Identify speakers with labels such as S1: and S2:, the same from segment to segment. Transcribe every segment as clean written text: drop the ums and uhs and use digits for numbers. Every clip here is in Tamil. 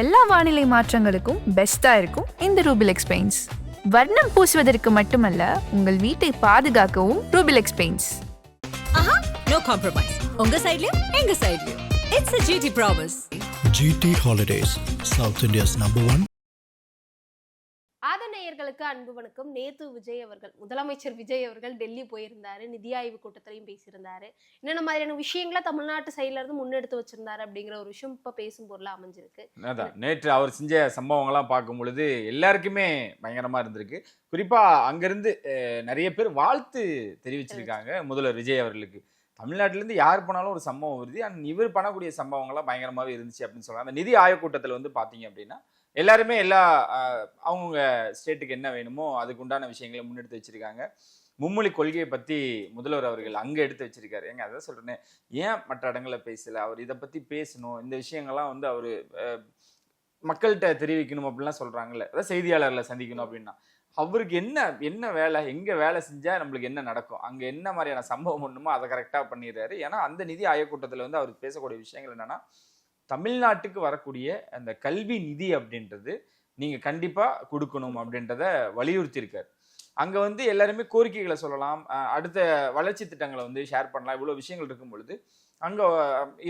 S1: எல்லா வானிலை மாற்றங்களுக்கும் பெஸ்டா இருக்கும் இந்த ரூபிலெக்ஸ் பெயிண்ட்ஸ். வர்ணம் பூசுவதற்கு மட்டுமல்ல, உங்கள் வீட்டை பாதுகாக்கவும் ரூபிலெக்ஸ் பெயிண்ட்ஸ்.
S2: No compromise. உங்க சைடுலயும் எங்க சைடுலயும். It's a GT promise.
S3: GT Holidays, South India's #1.
S4: நேயர்களுக்கு அன்பு வணக்கம். நேத்து முதலமைச்சர் விஜய் அவர்கள் டெல்லி போயிருந்தாரு. நிதி ஆய்வு கூட்டத்திலையும் பேசியிருந்தாரு. என்னென்ன மாதிரியான விஷயங்களை தமிழ்நாட்டு சைட்ல இருந்து முன்னெடுத்து வச்சிருந்தாரு அப்படிங்கிற ஒரு விஷயம் இப்ப பேசும் பொருளா அமைஞ்சிருக்கு.
S5: நேற்று அவர் செஞ்ச சம்பவங்கள்லாம் பார்க்கும் பொழுது எல்லாருக்குமே பயங்கரமா இருந்திருக்கு. குறிப்பா அங்கிருந்து நிறைய பேர் வாழ்த்து தெரிவிச்சிருக்காங்க முதல்வர் விஜய் அவர்களுக்கு. தமிழ்நாட்டில இருந்து யார் போனாலும் ஒரு சம்பவம் வருது. இவர் பண்ணக்கூடிய சம்பவங்கள்லாம் பயங்கரமாவே இருந்துச்சு அப்படின்னு சொல்றாங்க. அந்த நிதி ஆய்வு கூட்டத்தில் வந்து பாத்தீங்க அப்படின்னா எல்லாருமே அவங்கவுங்க ஸ்டேட்டுக்கு என்ன வேணுமோ அதுக்கு உண்டான விஷயங்களை முன்னெடுத்து வச்சிருக்காங்க. மும்மொழி கொள்கையை பத்தி முதல்வர் அவர்கள் அங்க எடுத்து வச்சிருக்காரு. ஏங்க அதான் சொல்றேன், ஏன் மற்ற இடங்களை பேசல? அவர் இதை பத்தி பேசணும். இந்த விஷயங்கள்லாம் வந்து அவரு மக்கள்கிட்ட தெரிவிக்கணும் அப்படின்லாம் சொல்றாங்கல்ல. அதாவது செய்தியாளர்களை சந்திக்கணும் அப்படின்னா அவருக்கு என்ன வேலை, எங்க வேலை செஞ்சா நம்மளுக்கு என்ன நடக்கும், அங்க என்ன மாதிரியான சம்பவம் ஒண்ணுமோ அதை கரெக்டா பண்ணிடுறாரு. ஏன்னா அந்த நிதி ஆயோக் கூட்டத்துல வந்து அவர் பேசக்கூடிய விஷயங்கள் என்னன்னா, தமிழ்நாட்டுக்கு வரக்கூடிய அந்த கல்வி நிதி அப்படின்றது நீங்க கண்டிப்பா கொடுக்கணும் அப்படின்றத வலியுறுத்தி இருக்காரு. அங்க வந்து எல்லாருமே கோரிக்கைகளை சொல்லலாம், அடுத்த வளர்ச்சி திட்டங்களை வந்து ஷேர் பண்ணலாம். இவ்வளவு விஷயங்கள் இருக்கும் பொழுது அங்க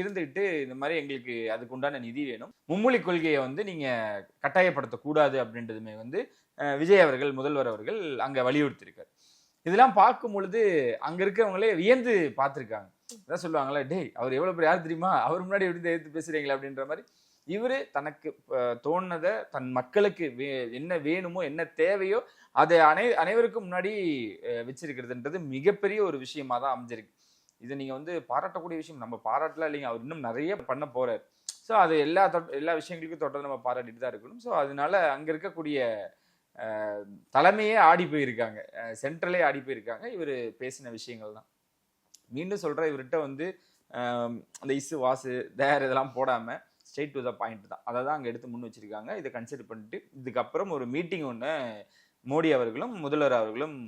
S5: இருந்துகிட்டு இந்த மாதிரி எங்களுக்கு அதுக்கு உண்டான நிதி வேணும், மும்மொழி கொள்கையை வந்து நீங்க கட்டாயப்படுத்தக்கூடாது அப்படின்றதுமே வந்து விஜய் அவர்கள் முதல்வர் அவர்கள் அங்க வலியுறுத்தியிருக்காரு. இதெல்லாம் பார்க்கும் பொழுது அங்க இருக்கிறவங்களே வியந்து பார்த்திருக்காங்க. அதான் சொல்லுவாங்களே, டேய் அவர் எவ்வளவு பேர் யார் தெரியுமா, அவர் முன்னாடி எப்படி எதிர்த்து பேசுறீங்களா அப்படின்ற மாதிரி. இவரு தனக்கு தோணுனதை தன் மக்களுக்கு என்ன வேணுமோ என்ன தேவையோ அதை அனைவருக்கும் முன்னாடி வச்சிருக்கிறதுன்றது மிகப்பெரிய ஒரு விஷயமா தான் அமைஞ்சிருக்கு. இது நீங்க வந்து பாராட்டக்கூடிய விஷயம். நம்ம பாராட்டலாம் இல்லைங்க, அவர் இன்னும் நிறைய பண்ண போறாரு. ஸோ அது எல்லா விஷயங்களுக்கும் தொட்டது நம்ம பாராட்டிட்டு தான் இருக்கணும். ஸோ அதனால அங்க இருக்கக்கூடிய தலைமையே ஆடி போயிருக்காங்க, சென்ட்ரலே ஆடி போயிருக்காங்க இவர் பேசின விஷயங்கள் தான். மீண்டும் சொல்கிறேன், இவர்கிட்ட வந்து அந்த இசு வாசு தேர் இதெல்லாம் போடாமல் ஸ்ட்ரெயிட் டு த பாயிண்ட் தான், அதை தான் அங்கே எடுத்து முன் வச்சிருக்காங்க. இதை கன்சிடர் பண்ணிட்டு இதுக்கப்புறம் ஒரு மீட்டிங் ஒன்று மோடி அவர்களும் முதல்வர் அவர்களும்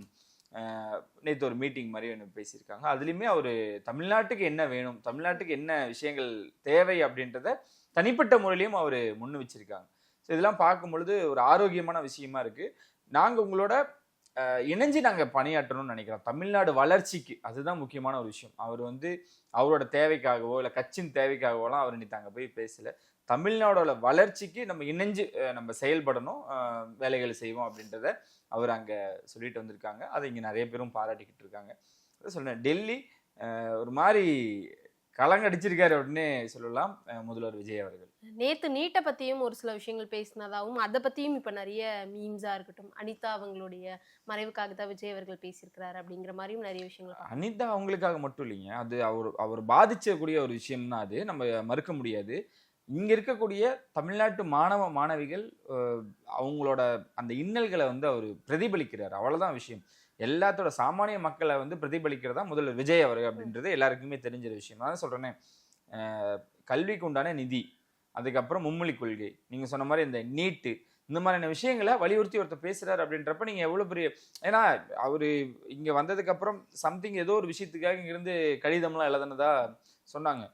S5: நேற்று ஒரு மீட்டிங் மாதிரி ஒன்று பேசியிருக்காங்க. அதுலேயுமே அவர் தமிழ்நாட்டுக்கு என்ன வேணும், தமிழ்நாட்டுக்கு என்ன விஷயங்கள் தேவை அப்படின்றத தனிப்பட்ட முறையிலையும் அவர் முன் வச்சிருக்காங்க. ஸோ இதெல்லாம் பார்க்கும் பொழுது ஒரு ஆரோக்கியமான விஷயமா இருக்கு. நாங்கள் உங்களோட இணைஞ்சு நாங்கள் பணியாற்றணும்னு நினைக்கிறோம். தமிழ்நாடு வளர்ச்சிக்கு அதுதான் முக்கியமான ஒரு விஷயம். அவர் வந்து அவரோட தேவைக்காகவோ இல்லை கட்சியின் தேவைக்காகவோலாம் அவர் இன்னைக்கு அங்கே போய் பேசல. தமிழ்நாடோட வளர்ச்சிக்கு நம்ம இணைஞ்சு நம்ம செயல்படணும், வேலைகளை செய்வோம் அப்படின்றத அவர் அங்கே சொல்லிட்டு வந்திருக்காங்க. அதை இங்கே நிறைய பேரும் பாராட்டிக்கிட்டு இருக்காங்க. அதான் சொன்னேன், டெல்லி ஒரு மாதிரி கலங்கடிச்சிருக்காரு அப்படின்னு சொல்லலாம் முதல்வர் விஜய் அவர்கள்.
S4: நேத்து நீட்டை பத்தியும் ஒரு சில விஷயங்கள் பேசினதாகவும் அதை பத்தியும் இப்ப நிறைய மீம்ஸா இருக்கட்டும், அனிதா அவங்களுடைய மறைவுக்காக தான் விஜய் அவர்கள் பேசியிருக்கிறாரு அப்படிங்கிற மாதிரியும் நிறைய விஷயங்கள்.
S5: அனிதா அவங்களுக்காக மட்டும் இல்லைங்க, அது அவர் பாதிச்சக்கூடிய ஒரு விஷயம் தான், அது நம்ம மறுக்க முடியாது. இங்க இருக்கக்கூடிய தமிழ்நாட்டு மாணவ மாணவிகள் அவங்களோட அந்த இன்னல்களை வந்து அவர் பிரதிபலிக்கிறார், அவ்வளவுதான் விஷயம். எல்லாத்தோட சாமானிய மக்களை வந்து பிரதிபலிக்கிறதா முதல்வர் விஜய் அவர்கள் அப்படின்றது எல்லாருக்குமே தெரிஞ்ச விஷயம். நான் சொல்றேனே, கல்விக்கு உண்டான நிதி, அதுக்கப்புறம் மும்மொழி கொள்கை, நீங்க சொன்ன மாதிரி இந்த நீட்டு, இந்த மாதிரியான விஷயங்களை வலியுறுத்தி ஒருத்தர் பேசுறாரு அப்படின்றப்ப நீங்க எவ்வளவு பெரிய, ஏன்னா அவரு இங்க வந்ததுக்கு அப்புறம் சம்திங் ஏதோ ஒரு விஷயத்துக்காக இங்கிருந்து கடிதம்லாம் எழுதுனதா சொன்னாங்க.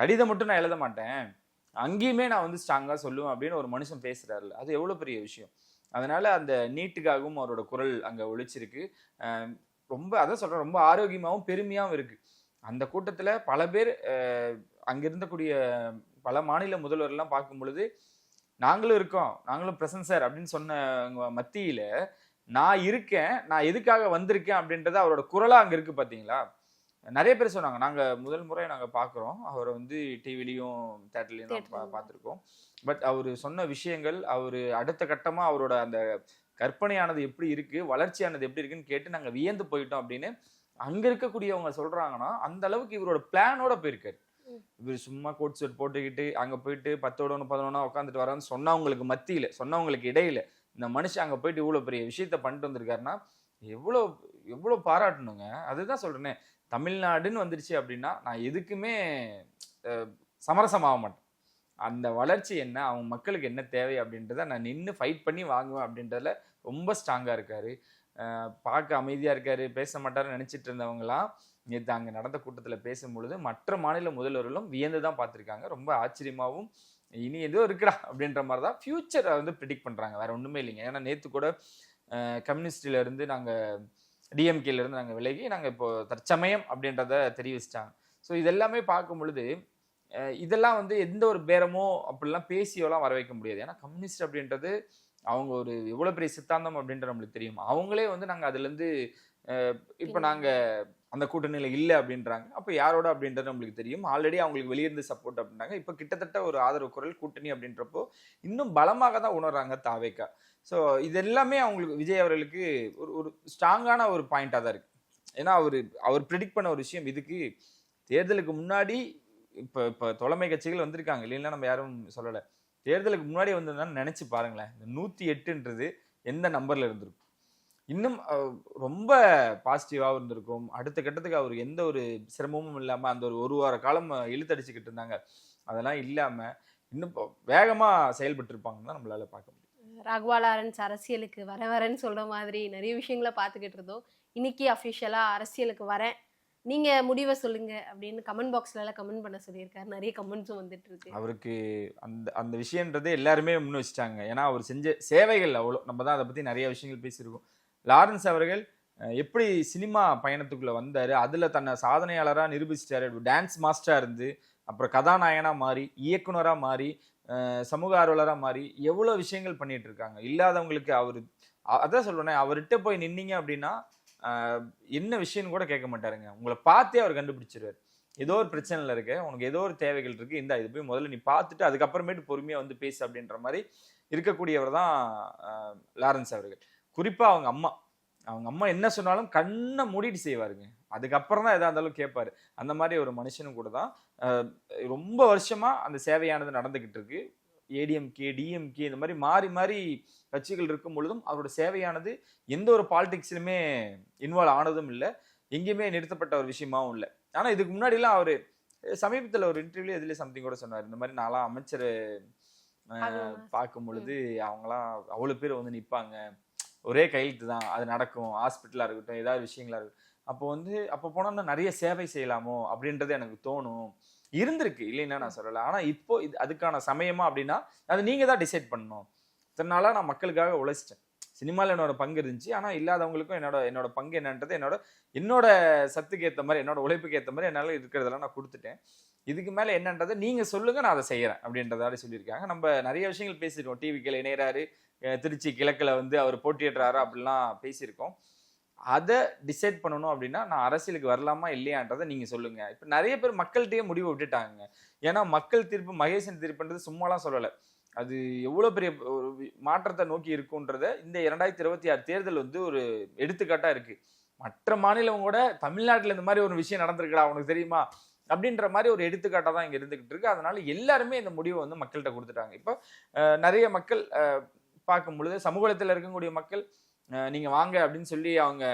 S5: கடிதம் மட்டும் நான் எழுத மாட்டேன், அங்கேயுமே நான் வந்து ஸ்ட்ராங்கா சொல்லுவேன் அப்படின்னு ஒரு மனுஷன் பேசுறாருல்ல, அது எவ்வளவு பெரிய விஷயம். அதனால அந்த நீட்டுக்காகவும் அவரோட குரல் அங்க ஒழிச்சிருக்கு. ரொம்ப அதான் சொல்றேன், ரொம்ப ஆரோக்கியமாகவும் பெருமையாகவும் இருக்கு. அந்த கூட்டத்துல பல பேர் அங்க இருந்தக்கூடிய பல மாநில முதல்வர்லாம் பார்க்கும் பொழுது நாங்களும் இருக்கோம், நாங்களும் பிரசன்ட் சார் அப்படின்னு சொன்ன மத்தியில நான் இருக்கேன், நான் எதுக்காக வந்திருக்கேன் அப்படின்றத அவரோட குரலா அங்க இருக்கு. பாத்தீங்களா, நிறைய பேர் சொன்னாங்க, நாங்க முதல் முறை நாங்க பாக்குறோம் அவரை வந்து டிவிலையும் தியேட்டர்லையும் பார்த்துருக்கோம். பட் அவரு சொன்ன விஷயங்கள், அவரு அடுத்த கட்டமா அவரோட அந்த கற்பனையானது எப்படி இருக்கு, வளர்ச்சியானது எப்படி இருக்குன்னு கேட்டு நாங்க வியந்து போயிட்டோம் அப்படின்னு அங்க இருக்கக்கூடியவங்க சொல்றாங்கன்னா, அந்த அளவுக்கு இவரோட பிளானோட போயிருக்காரு. இவர் சும்மா கோட் சூட் போட்டுக்கிட்டு அங்க போயிட்டு 10 11 உட்காந்துட்டு வரான்னு சொன்னவங்களுக்கு மத்தியில, சொன்னவங்களுக்கு இடையில இந்த மனுஷன் அங்க போயிட்டு இவ்வளவு பெரிய விஷயத்த பண்ணிட்டு வந்திருக்காருன்னா எவ்வளவு பாராட்டணுங்க. அதுதான் சொல்றேனே, தமிழ்நாடுன்னு வந்துருச்சு அப்படின்னா நான் எதுக்குமே சமரசமாக மாட்டேன். அந்த வளர்ச்சி என்ன, அவங்க மக்களுக்கு என்ன தேவை அப்படின்றத நான் நின்று ஃபைட் பண்ணி வாங்குவேன் அப்படின்றதுல ரொம்ப ஸ்ட்ராங்காக இருக்காரு. பார்க்க அமைதியாக இருக்காரு, பேச மாட்டாருன்னு நினச்சிட்டு இருந்தவங்களாம் நேற்று அங்கே நடந்த கூட்டத்தில் பேசும்பொழுது மற்ற மாநில முதல்வர்களும் வியந்து தான் பார்த்துருக்காங்க. ரொம்ப ஆச்சரியமாகவும் இனி ஏதோ இருக்குடா அப்படின்ற மாதிரி தான் ஃபியூச்சரை வந்து ப்ரிடிக்ட் பண்றாங்க, வேற ஒண்ணுமே இல்லைங்க. ஏன்னா நேத்து கூட கம்யூனிஸ்ட்ல இருந்து நாங்க டிஎம்கேல இருந்து நாங்க விலகி நாங்க இப்போ தற்சமயம் அப்படின்றத தெரிவிச்சிட்டாங்க. ஸோ இதெல்லாமே பார்க்கும் பொழுது இதெல்லாம் வந்து எந்த ஒரு பேரமோ அப்படிலாம் பேசியோலாம் வர வைக்க முடியாது. ஏன்னா கம்யூனிஸ்ட் அப்படின்றது அவங்க ஒரு எவ்வளவு பெரிய சித்தாந்தம் அப்படின்றது நம்மளுக்கு தெரியும். அவங்களே வந்து நாங்க அதுல இருந்து இப்போ நாங்க அந்த கூட்டணியில இல்லை அப்படின்றாங்க. அப்போ யாரோட அப்படின்றது நம்மளுக்கு தெரியும். ஆல்ரெடி அவங்களுக்கு வெளியிருந்து சப்போர்ட் அப்படின்றாங்க. இப்போ கிட்டத்தட்ட ஒரு ஆதரவு குரல் கூட்டணி அப்படின்றப்போ இன்னும் பலமாக தான் உணர்றாங்க தாவேக்கா. ஸோ இது எல்லாமே அவங்களுக்கு விஜய் அவர்களுக்கு ஒரு ஒரு ஸ்ட்ராங்கான ஒரு பாயிண்டாக தான் இருக்கு. ஏன்னா அவர் ப்ரிடிக்ட் பண்ண ஒரு விஷயம் இதுக்கு தேர்தலுக்கு முன்னாடி இப்போ தொலைமை கட்சிகள் வந்திருக்காங்க இல்லைன்னா நம்ம யாரும் சொல்லலை. தேர்தலுக்கு முன்னாடி வந்திருந்தான்னு நினைச்சு பாருங்களேன், இந்த 108ன்றது எந்த நம்பர்ல இருந்திருக்கும். இன்னும் ரொம்ப பாசிட்டிவாகவும் இருந்திருக்கும். அடுத்த கட்டத்துக்கு அவர் எந்த ஒரு சிரமமும் இல்லாமல் அந்த ஒரு வார காலம் இழுத்தடிச்சுக்கிட்டு இருந்தாங்க, அதெல்லாம் இல்லாமல் இன்னும் வேகமாக செயல்பட்டு இருப்பாங்கன்னு தான் நம்மளால பார்க்க முடியும்.
S4: ராகவா லாரன்ஸ் அரசியலுக்கு வரேன்னு சொல்ற மாதிரி நிறைய விஷயங்களை பார்த்துக்கிட்டு இருந்தோம். இன்னைக்கு அஃபிஷியலா அரசியலுக்கு வரேன், நீங்க முடிவை சொல்லுங்க அப்படின்னு கமெண்ட் பாக்ஸ்ல எல்லாம் கமெண்ட் பண்ண சொல்லியிருக்காரு. நிறைய கமெண்ட்ஸும் வந்துட்டு இருக்கு. அவருக்கு
S5: அந்த விஷயன்றது எல்லாருமே முன் வச்சுட்டாங்க. ஏன்னா அவர் செஞ்ச சேவைகள் அவ்வளோ. நம்ம தான் அதை பத்தி நிறைய விஷயங்கள் பேசியிருக்கோம். லாரன்ஸ் அவர்கள் எப்படி சினிமா பயணத்துக்குள்ள வந்தாரு, அதுல தன்னை சாதனையாளரா நிரூபிச்சிட்டாரு. டான்ஸ் மாஸ்டரா இருந்து அப்புறம் கதாநாயகனா மாறி, இயக்குனரா மாறி, சமூக ஆர்வலரா மாறி எவ்வளவு விஷயங்கள் பண்ணிட்டு இருக்காங்க. இல்லாதவங்களுக்கு அதான் சொல்றேன், அவர்கிட்ட போய் நின்னீங்க அப்படின்னா என்ன விஷயம்னு கூட கேட்க மாட்டாருங்க. உங்களை பார்த்தே அவர் கண்டுபிடிச்சிருவார். ஏதோ ஒரு பிரச்சனைல இருக்கு, உனக்கு ஏதோ ஒரு தேவைகள் இருக்கு, இந்த இது போய் முதல்ல நீ பார்த்துட்டு அதுக்கப்புறமேட்டு பொறுமையா வந்து பேசு அப்படின்ற மாதிரி இருக்கக்கூடியவர் தான் லாரன்ஸ் அவர்கள். குறிப்பா அவங்க அம்மா என்ன சொன்னாலும் கண்ணை மூடிட்டு செய்வாருங்க. அதுக்கப்புறம் தான் எதா இருந்தாலும் கேட்பாரு. அந்த மாதிரி ஒரு மனுஷனும் கூட தான் ரொம்ப வருஷமா அந்த சேவையானது நடந்துகிட்டு இருக்கு. ஏடிஎம்கே டிஎம்கே இந்த மாதிரி மாறி மாறி கட்சிகள் இருக்கும் பொழுதும் அவரோட சேவையானது எந்த ஒரு பாலிடிக்ஸ்லுமே இன்வால்வ் ஆனதும் இல்லை, எங்கேயுமே நிறுத்தப்பட்ட ஒரு விஷயமாவும் இல்லை. ஆனா இதுக்கு முன்னாடிலாம் அவரு சமீபத்தில் ஒரு இன்டர்வியூல எதுல சம்திங் கூட சொன்னார், இந்த மாதிரி நான்லாம் அமைச்சர் பார்க்கும் பொழுது அவங்களாம் அவ்வளவு பேர் வந்து நிற்பாங்க, ஒரே கையெழுத்து தான் அது நடக்கும், ஹாஸ்பிட்டலா இருக்கட்டும் ஏதாவது விஷயங்களா இருக்கட்டும், அப்போ போனோம்னா நிறைய சேவை செய்யலாமோ அப்படின்றது எனக்கு தோணும். இருந்திருக்கு இல்லைன்னா நான் சொல்லலை. ஆனா இப்போ அதுக்கான சமயமா அப்படின்னா அது நீங்க தான் டிசைட் பண்ணணும். இத்தனை நாளா நான் மக்களுக்காக உழைச்சிட்டேன், சினிமாவில் என்னோட பங்கு இருந்துச்சு. ஆனா இல்லாதவங்களுக்கும் என்னோட பங்கு என்னன்றது என்னோட சத்துக்கு ஏற்ற மாதிரி, என்னோட உழைப்புக்கு ஏற்ற மாதிரி என்னால இருக்கிறதெல்லாம் நான் கொடுத்துட்டேன். இதுக்கு மேல என்னன்றதை நீங்க சொல்லுங்க, நான் அதை செய்யறேன் அப்படின்றதால சொல்லியிருக்காங்க. நம்ம நிறைய விஷயங்கள் பேசியிருக்கோம். டிவிக்கில் இணையறாரு, திருச்சி கிழக்குல வந்து அவர் போட்டியிடுறாரு அப்படிலாம் பேசியிருக்கோம். அதை டிசைட் பண்ணணும் அப்படின்னா நான் அரசியலுக்கு வரலாமா இல்லையான்றதை நீங்க சொல்லுங்க. இப்ப நிறைய பேர் மக்கள்கிட்டயே முடிவை விட்டுட்டாங்க. ஏன்னா மக்கள் தீர்ப்பு, மகேசன் தீர்ப்புன்றது சும்மாலாம் சொல்லலை, அது எவ்வளவு பெரிய ஒரு மாற்றத்தை நோக்கி இருக்குன்றத இந்த 2026 தேர்தல் வந்து ஒரு எடுத்துக்காட்டா இருக்கு. மற்ற மாநிலம் கூட தமிழ்நாட்டுல இந்த மாதிரி ஒரு விஷயம் நடந்திருக்கா உனக்கு தெரியுமா அப்படின்ற மாதிரி ஒரு எடுத்துக்காட்டா தான் இங்க இருந்துகிட்டு இருக்கு. அதனால எல்லாருமே இந்த முடிவை வந்து மக்கள்கிட்ட கொடுத்துட்டாங்க. இப்போ நிறைய மக்கள் பார்க்கும் பொழுது சமூகத்தில் இருக்கக்கூடிய மக்கள் நீங்க வாங்க அப்படின்னு சொல்லி அவங்க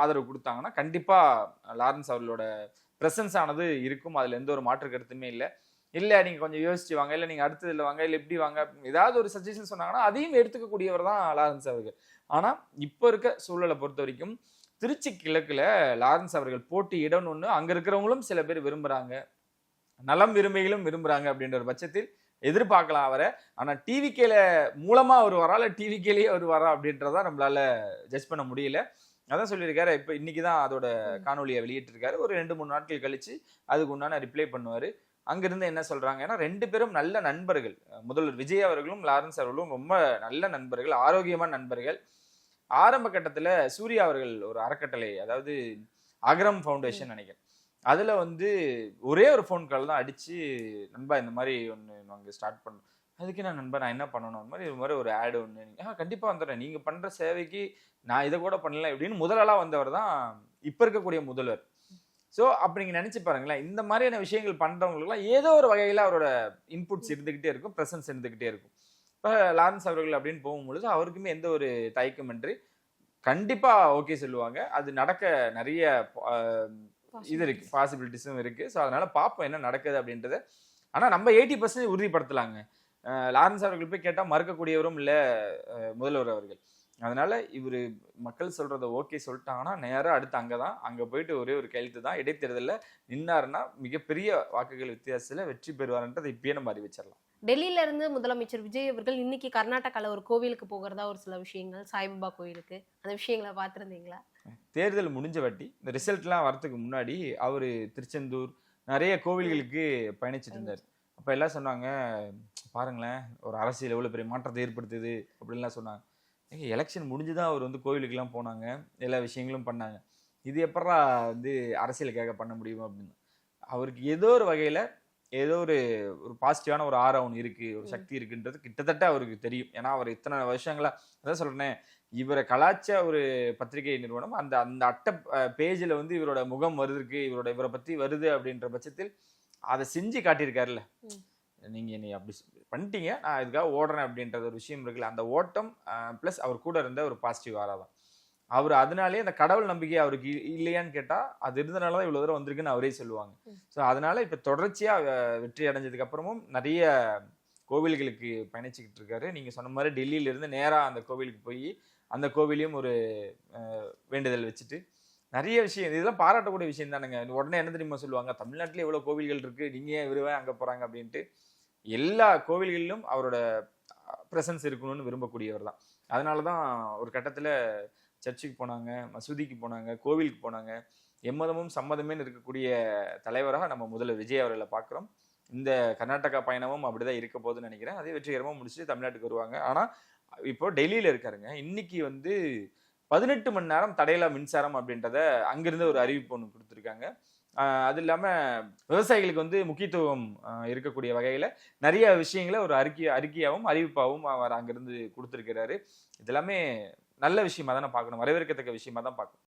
S5: ஆதரவு கொடுத்தாங்கன்னா கண்டிப்பா லாரன்ஸ் அவர்களோட பிரசன்ஸ் ஆனது இருக்கும். அதுல எந்த ஒரு மாற்று கருத்துமே இல்லை நீங்க கொஞ்சம் யோசிச்சு வாங்க, இல்லை நீங்க அடுத்ததுல வாங்க, இல்லை எப்படி வாங்க, ஏதாவது ஒரு சஜஷன் சொன்னாங்கன்னா அதையும் எடுத்துக்கக்கூடியவர் தான் லாரன்ஸ் அவர்கள். ஆனா இப்போ இருக்க சூழலை பொறுத்த வரைக்கும் திருச்சி கிழக்குல லாரன்ஸ் அவர்கள் போட்டியிடணும்னு அங்க இருக்கிறவங்களும் சில பேர் விரும்புறாங்க, நலம் விரும்பிகளும் விரும்புறாங்க. அப்படின்ற ஒரு பட்சத்தில் எதிர்பார்க்கலாம் அவரை. ஆனா டிவிகேல மூலமா அவர் வரா, இல்லை டிவிகேலயே அவர் வரா அப்படின்றதா நம்மளால ஜட்ஜ் பண்ண முடியல. அதான் சொல்லியிருக்காரு. இப்ப இன்னைக்குதான் அதோட காணொலியை வெளியிட்டிருக்காரு. ஒரு 2-3 நாட்கள் கழிச்சு அதுக்கு உண்டான ரிப்ளை பண்ணுவாரு. அங்கிருந்து என்ன சொல்றாங்க, ஏன்னா 2 பேரும் நல்ல நண்பர்கள். முதல்வர் விஜய் அவர்களும் லாரன்ஸ் அவர்களும் ரொம்ப நல்ல நண்பர்கள், ஆரோக்கியமான நண்பர்கள். ஆரம்ப கட்டத்துல சூர்யா அவர்கள் ஒரு அறக்கட்டளை, அதாவது அகரம் ஃபவுண்டேஷன் நினைக்கிறேன், அதுல வந்து ஒரே ஒரு ஃபோன் கால் தான் அடிச்சு, நண்பா இந்த மாதிரி ஒன்று நாங்கள் ஸ்டார்ட் பண்ணோம். அதுக்கு நான் நண்பா நான் என்ன பண்ணணும், இது மாதிரி ஒரு ஆடு ஒன்று, கண்டிப்பா வந்துடுறேன், நீங்க பண்ற சேவைக்கு நான் இதை கூட பண்ணல அப்படின்னு முதலாளா வந்தவர் தான் இப்ப இருக்கக்கூடிய முதல்வர். ஸோ அப்படி நீங்க நினைச்சு பாருங்களேன், இந்த மாதிரியான விஷயங்கள் பண்றவங்களுக்குலாம் ஏதோ ஒரு வகையில அவரோட இன்புட்ஸ் இருந்துகிட்டே இருக்கும், பிரசன்ஸ் இருந்துகிட்டே இருக்கும். இப்போ லாரன்ஸ் அவர்கள் அப்படின்னு போகும்பொழுது அவருக்குமே எந்த ஒரு தயக்கமின்றி கண்டிப்பா ஓகே சொல்லுவாங்க. அது நடக்க நிறைய இது இருக்கு, பாசிபிலிட்டிஸும் இருக்கு. ஸோ அதனால பார்ப்போம் என்ன நடக்குது அப்படின்றத. ஆனா நம்ம 80% உறுதிப்படுத்தலாங்க. லாரன்ஸ் அவர்கள் போய் கேட்டா மறுக்கக்கூடியவரும் இல்லை முதல்வர் அவர்கள். அதனால இவரு மக்கள் சொல்றத ஓகே சொல்லிட்டாங்கன்னா நேரம் அடுத்து அங்கதான், அங்க போயிட்டு ஒரே ஒரு கையெழுத்து தான், இடைத்தேர்தலில் நின்னாருன்னா மிகப்பெரிய வாக்குகள் வித்தியாசத்துல வெற்றி பெறுவார்ன்றதை இப்பயே நம்ம அறிவிச்சிடலாம்.
S4: டெல்லியில இருந்து முதலமைச்சர் விஜய் அவர்கள் இன்னைக்கு கர்நாடகால ஒரு கோவிலுக்கு போகிறதா ஒரு சில விஷயங்கள், சாய்பாபா கோயிலுக்கு, அந்த விஷயங்களை பார்த்திருந்தீங்களா?
S5: தேர்தல் முடிஞ்ச வாட்டி இந்த ரிசல்ட்லாம் வரதுக்கு முன்னாடி அவர் திருச்செந்தூர் நிறைய கோவில்களுக்கு பயணிச்சுட்டு இருந்தார். அப்போ எல்லாம் சொன்னாங்க, பாருங்களேன் ஒரு அரசியல் எவ்வளோ பெரிய மாற்றத்தை ஏற்படுத்துது அப்படின்லாம் சொன்னாங்க. எலெக்ஷன் முடிஞ்சுதான் அவர் வந்து கோவிலுக்கெல்லாம் போனாங்க, எல்லா விஷயங்களும் பண்ணாங்க. இது எப்படா வந்து அரசியலுக்காக பண்ண முடியும் அப்படின்னு அவருக்கு ஏதோ ஒரு வகையில் ஏதோ ஒரு பாசிட்டிவான ஒரு ஆரா ஒன்று இருக்கு, ஒரு சக்தி இருக்குன்றது கிட்டத்தட்ட அவருக்கு தெரியும். ஏன்னா அவர் இத்தனை வருஷங்களா அதான் சொல்றேன், இவரை கலாச்ச ஒரு பத்திரிகை நிறுவனம் அந்த அந்த அட்டை பேஜில் வந்து இவரோட முகம் வருது, இவரை பத்தி வருது அப்படின்ற பட்சத்தில் அதை செஞ்சு காட்டியிருக்காருல்ல. நீங்க என்னை அப்படி பண்ணிட்டீங்க, நான் இதுக்காக ஓடுறேன் அப்படின்ற ஒரு விஷயம் இருக்குல்ல, அந்த ஓட்டம் பிளஸ் அவர் கூட இருந்த ஒரு பாசிட்டிவ் ஆரா தான். அவர் அதனாலே அந்த கடவுள் நம்பிக்கை அவருக்கு இல்லையான்னு கேட்டா அது இருந்தனாலதான் இவ்வளவு தூரம் வந்திருக்குன்னு அவரே சொல்லுவாங்க. ஸோ அதனால இப்ப தொடர்ச்சியா வெற்றி அடைஞ்சதுக்கு அப்புறமும் நிறைய கோவில்களுக்கு பயணிச்சுக்கிட்டு இருக்காரு. நீங்க சொன்ன மாதிரி டெல்லியில இருந்து நேரா அந்த கோவிலுக்கு போய் அந்த கோவிலையும் ஒரு வேண்டுதல் வச்சுட்டு நிறைய விஷயம், இதெல்லாம் பாராட்டக்கூடிய விஷயம் தானுங்க. உடனே என்ன தெரியுமா சொல்லுவாங்க, தமிழ்நாட்டில் எவ்வளவு கோவில்கள் இருக்கு, நீங்க ஏன் விரும்ப அங்க போறாங்க அப்படின்ட்டு. எல்லா கோவில்களிலும் அவரோட பிரசன்ஸ் இருக்கணும்னு விரும்பக்கூடியவர் தான். அதனாலதான் ஒரு கட்டத்துல சர்ச்சுக்கு போனாங்க, மசூதிக்கு போனாங்க, கோவிலுக்கு போனாங்க. எம்மதமும் சம்மதமேன்னு இருக்கக்கூடிய தலைவராக நம்ம முதல்ல விஜய் அவர்களை பார்க்குறோம். இந்த கர்நாடகா பயணமும் அப்படிதான் இருக்க போகுதுன்னு நினைக்கிறேன். அதே வெற்றிகரமாக முடிச்சுட்டு தமிழ்நாட்டுக்கு வருவாங்க. ஆனால் இப்போ டெல்லியில் இருக்காருங்க. இன்னைக்கு வந்து 18 மணி நேரம் தடையில்லா மின்சாரம் அப்படின்றத அங்கிருந்து ஒரு அறிவிப்பு ஒன்று கொடுத்துருக்காங்க. அது இல்லாமல் விவசாயிகளுக்கு வந்து முக்கியத்துவம் இருக்கக்கூடிய வகையில் நிறைய விஷயங்களை ஒரு அறிக்கையாகவும் அறிவிப்பாகவும் அவர் அங்கிருந்து கொடுத்துருக்கிறாரு. இதெல்லாமே நல்ல விஷயமா தான் பார்க்கணும், வரவேற்கத்தக்க விஷயமா தான் பார்க்கணும்.